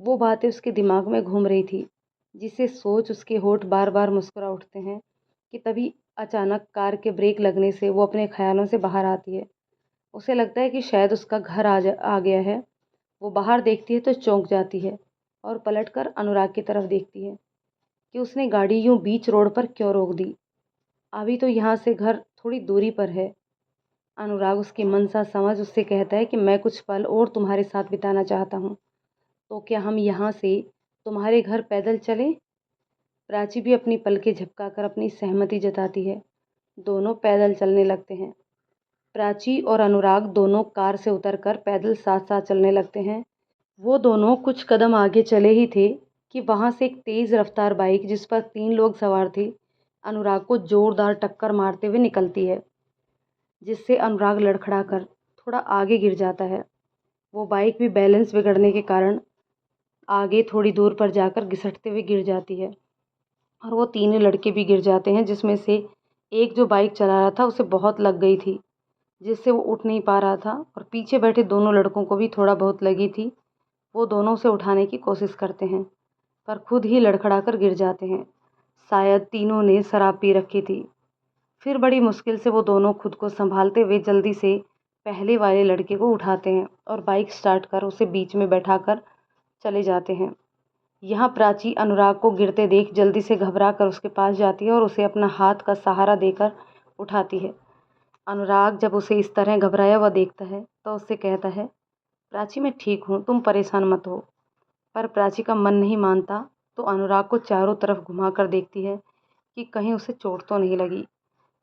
वो बातें उसके दिमाग में घूम रही थी, जिसे सोच उसके होंठ बार बार मुस्कुरा उठते हैं कि तभी अचानक कार के ब्रेक लगने से वो अपने ख्यालों से बाहर आती है। उसे लगता है कि शायद उसका घर आ गया है। वो बाहर देखती है तो चौंक जाती है और पलटकर अनुराग की तरफ देखती है कि उसने गाड़ी यूं बीच रोड पर क्यों रोक दी। अभी तो यहाँ से घर थोड़ी दूरी पर है। अनुराग उसकी मनसा समझ उससे कहता है कि मैं कुछ पल और तुम्हारे साथ बिताना चाहता हूँ, तो क्या हम यहाँ से तुम्हारे घर पैदल चलें। प्राची भी अपनी पलकें झपकाकर अपनी सहमति जताती है। दोनों पैदल चलने लगते हैं। प्राची और अनुराग दोनों कार से उतरकर पैदल साथ साथ चलने लगते हैं। वो दोनों कुछ कदम आगे चले ही थे कि वहाँ से एक तेज़ रफ्तार बाइक जिस पर 3 लोग सवार थे, अनुराग को जोरदार टक्कर मारते हुए निकलती है, जिससे अनुराग लड़खड़ाकर थोड़ा आगे गिर जाता है। वो बाइक भी बैलेंस बिगड़ने के कारण आगे थोड़ी दूर पर जाकर घिसटते हुए गिर जाती है और वो तीनों लड़के भी गिर जाते हैं, जिसमें से एक जो बाइक चला रहा था उसे बहुत लग गई थी, जिससे वो उठ नहीं पा रहा था, और पीछे बैठे दोनों लड़कों को भी थोड़ा बहुत लगी थी। वो दोनों उसे उठाने की कोशिश करते हैं पर खुद ही लड़खड़ा कर गिर जाते हैं। शायद तीनों ने शराब पी रखी थी। फिर बड़ी मुश्किल से वो दोनों खुद को संभालते हुए जल्दी से पहले वाले लड़के को उठाते हैं और बाइक स्टार्ट कर उसे बीच में बैठाकर चले जाते हैं। यहाँ प्राची अनुराग को गिरते देख जल्दी से घबरा कर उसके पास जाती है और उसे अपना हाथ का सहारा देकर उठाती है। अनुराग जब उसे इस तरह घबराया हुआ देखता है तो उससे कहता है, प्राची मैं ठीक हूँ, तुम परेशान मत हो। पर प्राची का मन नहीं मानता तो अनुराग को चारों तरफ घुमा कर देखती है कि कहीं उसे चोट तो नहीं लगी।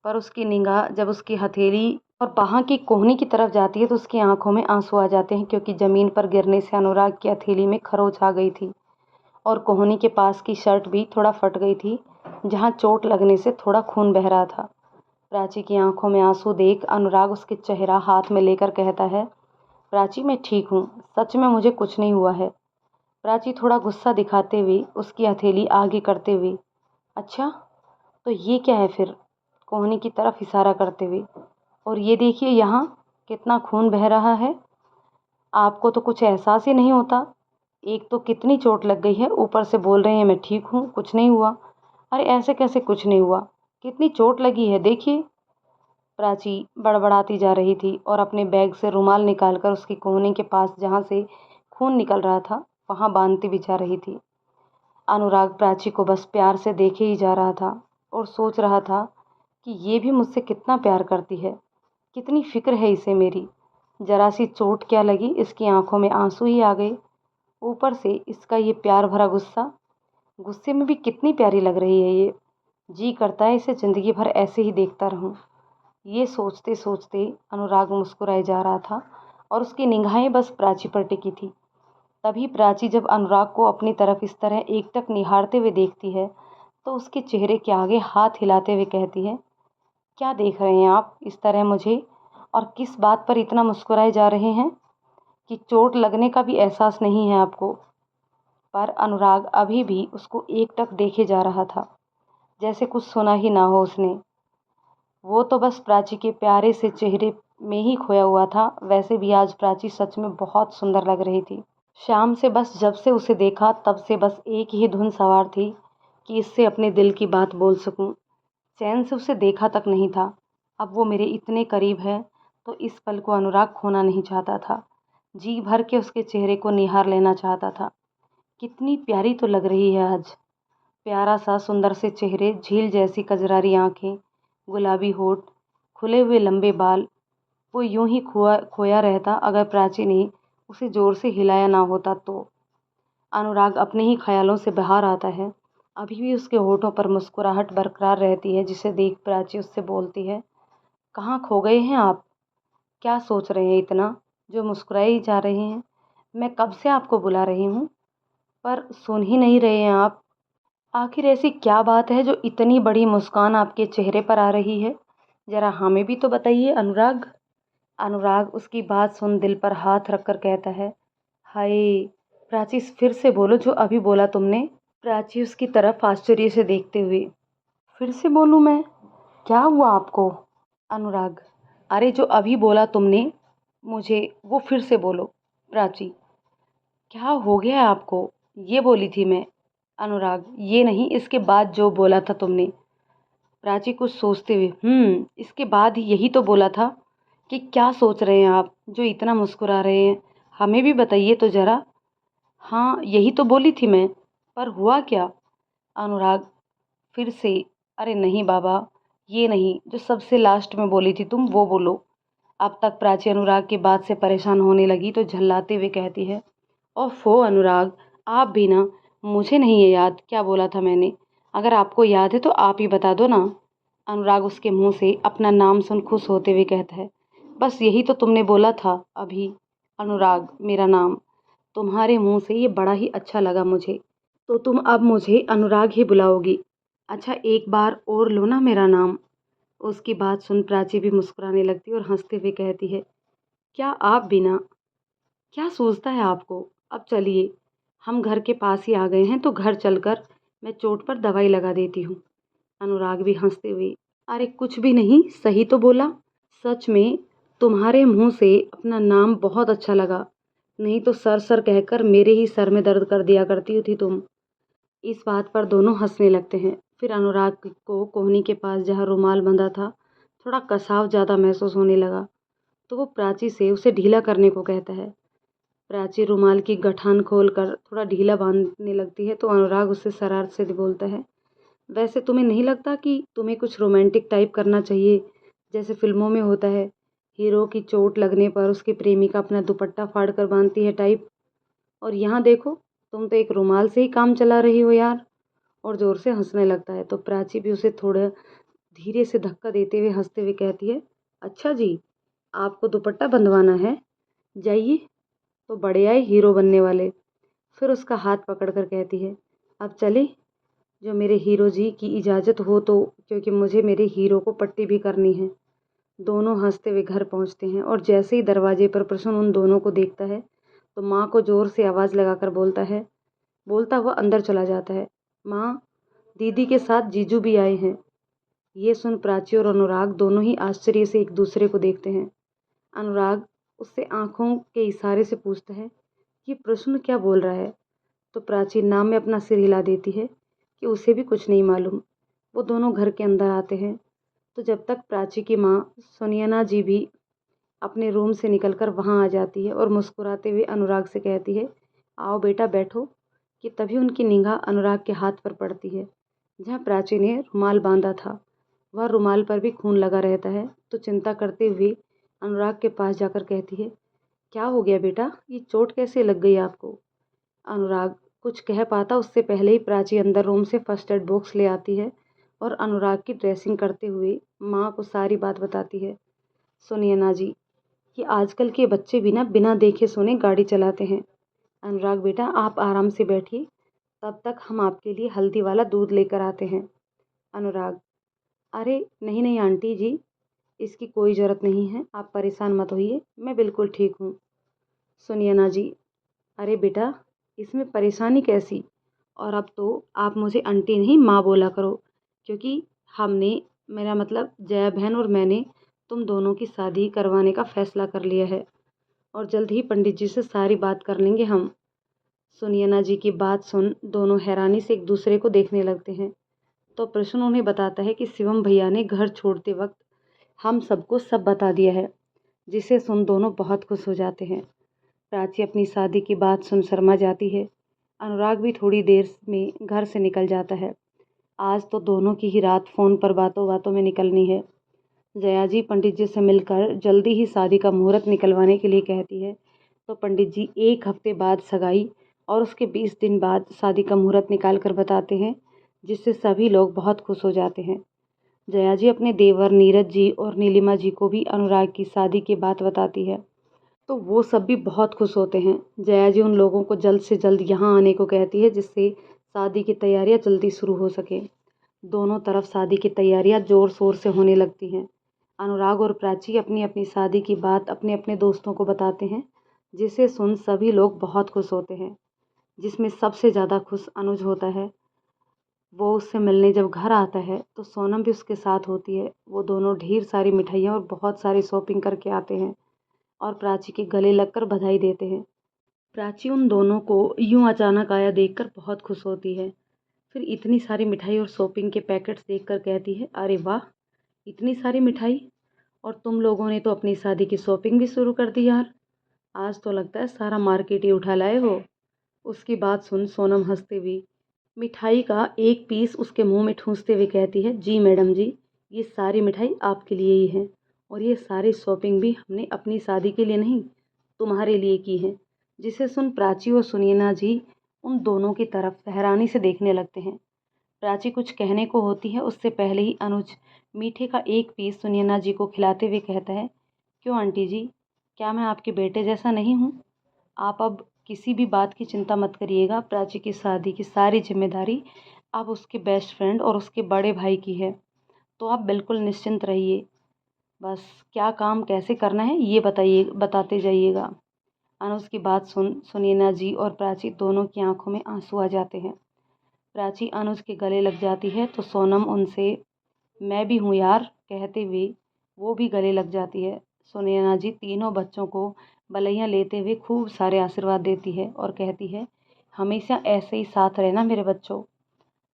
पर उसकी निगाह जब उसकी हथेली और बाह की कोहनी की तरफ जाती है तो उसकी आंखों में आंसू आ जाते हैं, क्योंकि ज़मीन पर गिरने से अनुराग की हथेली में खरोंच आ गई थी और कोहनी के पास की शर्ट भी थोड़ा फट गई थी, जहाँ चोट लगने से थोड़ा खून बह रहा था। प्राची की आंखों में आंसू देख अनुराग उसके चेहरा हाथ में लेकर कहता है, प्राची मैं ठीक हूँ, सच में मुझे कुछ नहीं हुआ है। प्राची थोड़ा गुस्सा दिखाते हुए उसकी हथेली आगे करते हुए, अच्छा तो ये क्या है फिर, कोहनी की तरफ इशारा करते हुए, और ये देखिए यहाँ कितना खून बह रहा है। आपको तो कुछ एहसास ही नहीं होता। एक तो कितनी चोट लग गई है, ऊपर से बोल रहे हैं मैं ठीक हूँ, कुछ नहीं हुआ। अरे ऐसे कैसे कुछ नहीं हुआ, कितनी चोट लगी है देखिए। प्राची बड़बड़ाती जा रही थी और अपने बैग से रुमाल निकालकर उसकी कोहनी के पास जहाँ से खून निकल रहा था वहाँ बांधती भी जा रही थी। अनुराग प्राची को बस प्यार से देखे ही जा रहा था और सोच रहा था कि ये भी मुझसे कितना प्यार करती है, कितनी फ़िक्र है इसे मेरी। ज़रा सी चोट क्या लगी, इसकी आंखों में आंसू ही आ गए। ऊपर से इसका ये प्यार भरा गुस्सा, गुस्से में भी कितनी प्यारी लग रही है ये। जी करता है इसे ज़िंदगी भर ऐसे ही देखता रहूं। ये सोचते सोचते अनुराग मुस्कुराए जा रहा था और उसकी निगाहें बस प्राची पर टिकी थी। तभी प्राची जब अनुराग को अपनी तरफ इस तरह एकटक निहारते हुए देखती है तो उसके चेहरे के आगे हाथ हिलाते हुए कहती है, क्या देख रहे हैं आप इस तरह मुझे, और किस बात पर इतना मुस्कुराए जा रहे हैं कि चोट लगने का भी एहसास नहीं है आपको। पर अनुराग अभी भी उसको एकटक देखे जा रहा था, जैसे कुछ सुना ही ना हो उसने। वो तो बस प्राची के प्यारे से चेहरे में ही खोया हुआ था। वैसे भी आज प्राची सच में बहुत सुंदर लग रही थी। शाम से बस जब से उसे देखा तब से बस एक ही धुन सवार थी कि इससे अपने दिल की बात बोल सकूं। चैन से उसे देखा तक नहीं था। अब वो मेरे इतने करीब है तो इस पल को अनुराग खोना नहीं चाहता था। जी भर के उसके चेहरे को निहार लेना चाहता था। कितनी प्यारी तो लग रही है आज। प्यारा सा सुंदर से चेहरे, झील जैसी कजरारी आंखें, गुलाबी होठ, खुले हुए लंबे बाल। वो यूं ही खोया रहता अगर प्राची ने उसे जोर से हिलाया ना होता तो। अनुराग अपने ही ख्यालों से बाहर आता है। अभी भी उसके होठों पर मुस्कुराहट बरकरार रहती है, जिसे देख प्राची उससे बोलती है, कहाँ खो गए हैं आप? क्या सोच रहे हैं इतना जो मुस्कुराए ही जा रहे हैं? मैं कब से आपको बुला रही हूँ पर सुन ही नहीं रहे हैं आप। आखिर ऐसी क्या बात है जो इतनी बड़ी मुस्कान आपके चेहरे पर आ रही है? जरा हमें भी तो बताइए अनुराग। अनुराग उसकी बात सुन दिल पर हाथ रखकर कहता है, हाय प्राची, फिर से बोलो जो अभी बोला तुमने। प्राची उसकी तरफ आश्चर्य से देखते हुए, फिर से बोलूं मैं? क्या हुआ आपको? अनुराग, अरे जो अभी बोला तुमने मुझे वो फिर से बोलो। प्राची, क्या हो गया है आपको? ये बोली थी मैं। अनुराग, ये नहीं, इसके बाद जो बोला था तुमने। प्राची कुछ सोचते हुए, इसके बाद ही यही तो बोला था। कि क्या सोच रहे हैं आप जो इतना मुस्कुरा रहे हैं? हमें भी बताइए तो जरा। हाँ यही तो बोली थी मैं, पर हुआ क्या? अनुराग फिर से, अरे नहीं बाबा, ये नहीं, जो सबसे लास्ट में बोली थी तुम वो बोलो। अब तक प्राची अनुराग की बात से परेशान होने लगी तो झल्लाते हुए कहती है, ओफो अनुराग, आप भी ना। मुझे नहीं है याद क्या बोला था मैंने। अगर आपको याद है तो आप ही बता दो ना। अनुराग उसके मुंह से अपना नाम सुन खुश होते हुए कहता है, बस यही तो तुमने बोला था अभी। अनुराग मेरा नाम, तुम्हारे मुंह से ये बड़ा ही अच्छा लगा मुझे। तो तुम अब मुझे अनुराग ही बुलाओगी? अच्छा एक बार और लो ना मेरा नाम। उसकी बात सुन प्राची भी मुस्कुराने लगती और हंसते हुए कहती है, क्या आप बिना, क्या सोचता है आपको? अब चलिए, हम घर के पास ही आ गए हैं तो घर चलकर मैं चोट पर दवाई लगा देती हूँ। अनुराग भी हंसते हुए, अरे कुछ भी नहीं, सही तो बोला। सच में तुम्हारे मुंह से अपना नाम बहुत अच्छा लगा, नहीं तो सर सर कहकर मेरे ही सर में दर्द कर दिया करती थी तुम। इस बात पर दोनों हंसने लगते हैं। फिर अनुराग को कोहनी के पास जहाँ रुमाल बंधा था थोड़ा कसाव ज़्यादा महसूस होने लगा तो वो प्राची से उसे ढीला करने को कहता है। प्राची रुमाल की गठान खोलकर थोड़ा ढीला बांधने लगती है तो अनुराग उससे शरारत से बोलता है, वैसे तुम्हें नहीं लगता कि तुम्हें कुछ रोमांटिक टाइप करना चाहिए, जैसे फिल्मों में होता है, हीरो की चोट लगने पर उसकी प्रेमिका अपना दुपट्टा फाड़ कर बांधती है टाइप। और यहाँ देखो, तुम तो एक रुमाल से ही काम चला रही हो यार। और ज़ोर से हंसने लगता है तो प्राची भी उसे थोड़ा धीरे से धक्का देते हुए हंसते हुए कहती है, अच्छा जी, आपको दुपट्टा बंधवाना है? जाइए, तो बड़े आए हीरो बनने वाले। फिर उसका हाथ पकड़कर कहती है, अब चले, जो मेरे हीरो जी की इजाज़त हो तो, क्योंकि मुझे मेरे हीरो को पट्टी भी करनी है। दोनों हंसते हुए घर पहुंचते हैं और जैसे ही दरवाजे पर प्रसून उन दोनों को देखता है तो माँ को ज़ोर से आवाज़ लगाकर बोलता हुआ अंदर चला जाता है, माँ, दीदी के साथ जीजू भी आए हैं। ये सुन प्राची और अनुराग दोनों ही आश्चर्य से एक दूसरे को देखते हैं। अनुराग उससे आंखों के इशारे से पूछता है, ये प्रश्न क्या बोल रहा है? तो प्राची नाम में अपना सिर हिला देती है कि उसे भी कुछ नहीं मालूम। वो दोनों घर के अंदर आते हैं तो जब तक प्राची की माँ सोनियाना जी भी अपने रूम से निकलकर वहाँ आ जाती है और मुस्कुराते हुए अनुराग से कहती है, आओ बेटा बैठो, कि तभी उनकी निगाह अनुराग के हाथ पर पड़ती है। जहाँ प्राची ने रुमाल बांधा था वह रुमाल पर भी खून लगा रहता है। तो चिंता करते हुए अनुराग के पास जाकर कहती है, क्या हो गया बेटा, ये चोट कैसे लग गई आपको? अनुराग कुछ कह पाता उससे पहले ही प्राची अंदर रूम से फर्स्ट एड बॉक्स ले आती है और अनुराग की ड्रेसिंग करते हुए माँ को सारी बात बताती है। सुनिए ना जी, ये आजकल के बच्चे भी ना बिना देखे सुने गाड़ी चलाते हैं। अनुराग बेटा आप आराम से बैठिए, तब तक हम आपके लिए हल्दी वाला दूध लेकर आते हैं। अनुराग, अरे नहीं नहीं आंटी जी, इसकी कोई ज़रूरत नहीं है, आप परेशान मत होइए, मैं बिल्कुल ठीक हूँ। सुनिए ना जी, अरे बेटा इसमें परेशानी कैसी? और अब तो आप मुझे आंटी नहीं माँ बोला करो, क्योंकि हमने, मेरा मतलब जया बहन और मैंने तुम दोनों की शादी करवाने का फैसला कर लिया है और जल्द ही पंडित जी से सारी बात कर लेंगे हम। सुनियना जी की बात सुन दोनों हैरानी से एक दूसरे को देखने लगते हैं। तो प्रश्न उन्हें बताता है कि शिवम भैया ने घर छोड़ते वक्त हम सबको सब बता दिया है, जिसे सुन दोनों बहुत खुश हो जाते हैं। प्राची अपनी शादी की बात सुन शर्मा जाती है। अनुराग भी थोड़ी देर में घर से निकल जाता है। आज तो दोनों की ही रात फ़ोन पर बातों बातों में निकलनी है। जया जी पंडित जी से मिलकर जल्दी ही शादी का मुहूर्त निकलवाने के लिए कहती है। तो पंडित जी 1 हफ्ते बाद सगाई और उसके 20 दिन बाद शादी का मुहूर्त निकाल कर बताते हैं, जिससे सभी लोग बहुत खुश हो जाते हैं। जया जी अपने देवर नीरज जी और नीलिमा जी को भी अनुराग की शादी की बात बताती है, तो वो सब भी बहुत खुश होते हैं। जया जी उन लोगों को जल्द से जल्द यहाँ आने को कहती है, जिससे शादी की तैयारियां जल्दी शुरू हो सके। दोनों तरफ शादी की तैयारियां ज़ोर शोर से होने लगती हैं। अनुराग और प्राची अपनी अपनी शादी की बात अपने अपने दोस्तों को बताते हैं, जिसे सुन सभी लोग बहुत खुश होते हैं। जिसमें सबसे ज़्यादा खुश अनुज होता है। वो उससे मिलने जब घर आता है तो सोनम भी उसके साथ होती है। वो दोनों ढेर सारी मिठाइयाँ और बहुत सारी शॉपिंग करके आते हैं और प्राची के गले लगकर बधाई देते हैं। प्राची उन दोनों को यूं अचानक आया देखकर बहुत खुश होती है। फिर इतनी सारी मिठाई और शॉपिंग के पैकेट्स देखकर कहती है, अरे वाह, इतनी सारी मिठाई, और तुम लोगों ने तो अपनी शादी की शॉपिंग भी शुरू कर दी यार। आज तो लगता है सारा मार्केट ही उठा लाए हो। उसकी बात सुन सोनम हंसते हुए मिठाई का एक पीस उसके मुंह में ठूंसते हुए कहती है, जी मैडम जी, ये सारी मिठाई आपके लिए ही है और ये सारी शॉपिंग भी हमने अपनी शादी के लिए नहीं, तुम्हारे लिए की है। जिसे सुन प्राची और सुनीना जी उन दोनों की तरफ हैरानी से देखने लगते हैं। प्राची कुछ कहने को होती है, उससे पहले ही अनुज मीठे का एक पीस सुनीना जी को खिलाते हुए कहता है, क्यों आंटी जी, क्या मैं आपके बेटे जैसा नहीं हूँ? आप अब किसी भी बात की चिंता मत करिएगा। प्राची की शादी की सारी जिम्मेदारी अब उसके बेस्ट फ्रेंड और उसके बड़े भाई की है, तो आप बिल्कुल निश्चिंत रहिए। बस क्या काम कैसे करना है ये बताइए, बताते जाइएगा। अनुज की बात सुन सुनीना जी और प्राची दोनों की आंखों में आंसू आ जाते हैं। प्राची अनुज के गले लग जाती है तो सोनम उनसे मैं भी हूँ यार कहते हुए वो भी गले लग जाती है। सुनैना जी तीनों बच्चों को बलैया लेते हुए खूब सारे आशीर्वाद देती है और कहती है, हमेशा ऐसे ही साथ रहना मेरे बच्चों।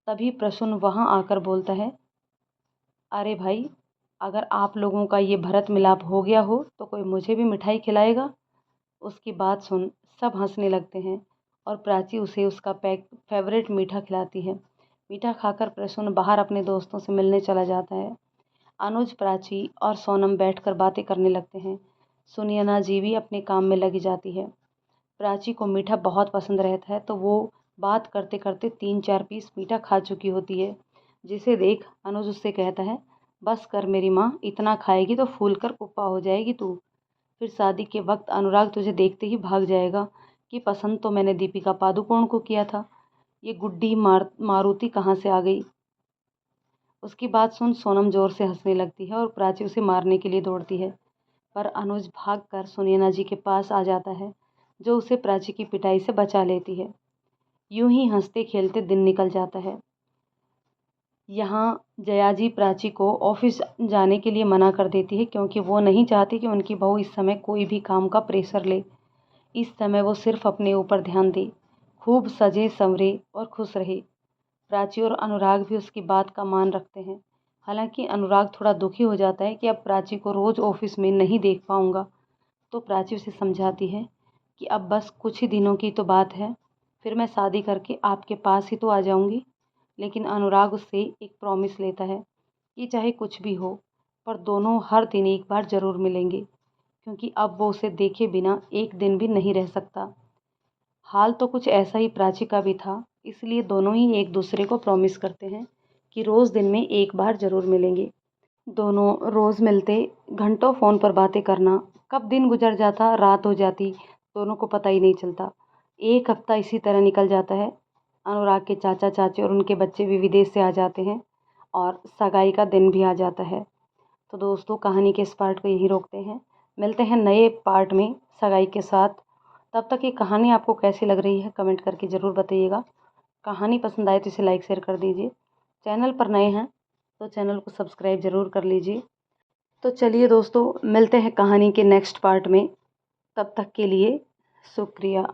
तभी प्रसून वहाँ आकर बोलता है, अरे भाई, अगर आप लोगों का ये भरत मिलाप हो गया हो तो कोई मुझे भी मिठाई खिलाएगा। उसकी बात सुन सब हंसने लगते हैं और प्राची उसे उसका फेवरेट मीठा खिलाती है। मीठा खाकर प्रसून बाहर अपने दोस्तों से मिलने चला जाता है। अनुज, प्राची और सोनम बैठकर बातें करने लगते हैं। सुनैना जी भी अपने काम में लगी जाती है। प्राची को मीठा बहुत पसंद रहता है तो वो बात करते करते 3-4 पीस मीठा खा चुकी होती है, जिसे देख अनुज उससे कहता है, बस कर मेरी माँ, इतना खाएगी तो फूल कर कुप्पा हो जाएगी तू। फिर शादी के वक्त अनुराग तुझे देखते ही भाग जाएगा कि पसंद तो मैंने दीपिका पादुकोण को किया था, ये गुड्डी मारुति कहाँ से आ गई। उसकी बात सुन सोनम जोर से हंसने लगती है और प्राची उसे मारने के लिए दौड़ती है, पर अनुज भागकर सुनैना जी के पास आ जाता है, जो उसे प्राची की पिटाई से बचा लेती है। यूं ही हंसते खेलते दिन निकल जाता है। यहाँ जया जी प्राची को ऑफिस जाने के लिए मना कर देती है, क्योंकि वो नहीं चाहती कि उनकी बहू इस समय कोई भी काम का प्रेशर ले। इस समय वो सिर्फ अपने ऊपर ध्यान दे, खूब सजे संवरे और खुश रहे। प्राची और अनुराग भी उसकी बात का मान रखते हैं। हालांकि अनुराग थोड़ा दुखी हो जाता है कि अब प्राची को रोज़ ऑफिस में नहीं देख पाऊंगा। तो प्राची उसे समझाती है कि अब बस कुछ ही दिनों की तो बात है, फिर मैं शादी करके आपके पास ही तो आ जाऊंगी। लेकिन अनुराग उससे एक प्रॉमिस लेता है कि चाहे कुछ भी हो पर दोनों हर दिन एक बार ज़रूर मिलेंगे, क्योंकि अब वो उसे देखे बिना एक दिन भी नहीं रह सकता। हाल तो कुछ ऐसा ही प्राची का भी था, इसलिए दोनों ही एक दूसरे को प्रॉमिस करते हैं कि रोज़ दिन में एक बार ज़रूर मिलेंगे। दोनों रोज़ मिलते, घंटों फ़ोन पर बातें करना, कब दिन गुजर जाता रात हो जाती दोनों को पता ही नहीं चलता। एक हफ्ता इसी तरह निकल जाता है। अनुराग के चाचा चाची और उनके बच्चे भी विदेश से आ जाते हैं और सगाई का दिन भी आ जाता है। तो दोस्तों कहानी के इस पार्ट को यहीं रोकते हैं, मिलते हैं नए पार्ट में सगाई के साथ। तब तक ये कहानी आपको कैसी लग रही है कमेंट करके ज़रूर बताइएगा। कहानी पसंद आए तो इसे लाइक शेयर कर दीजिए। चैनल पर नए हैं तो चैनल को सब्सक्राइब ज़रूर कर लीजिए। तो चलिए दोस्तों मिलते हैं कहानी के नेक्स्ट पार्ट में, तब तक के लिए शुक्रिया।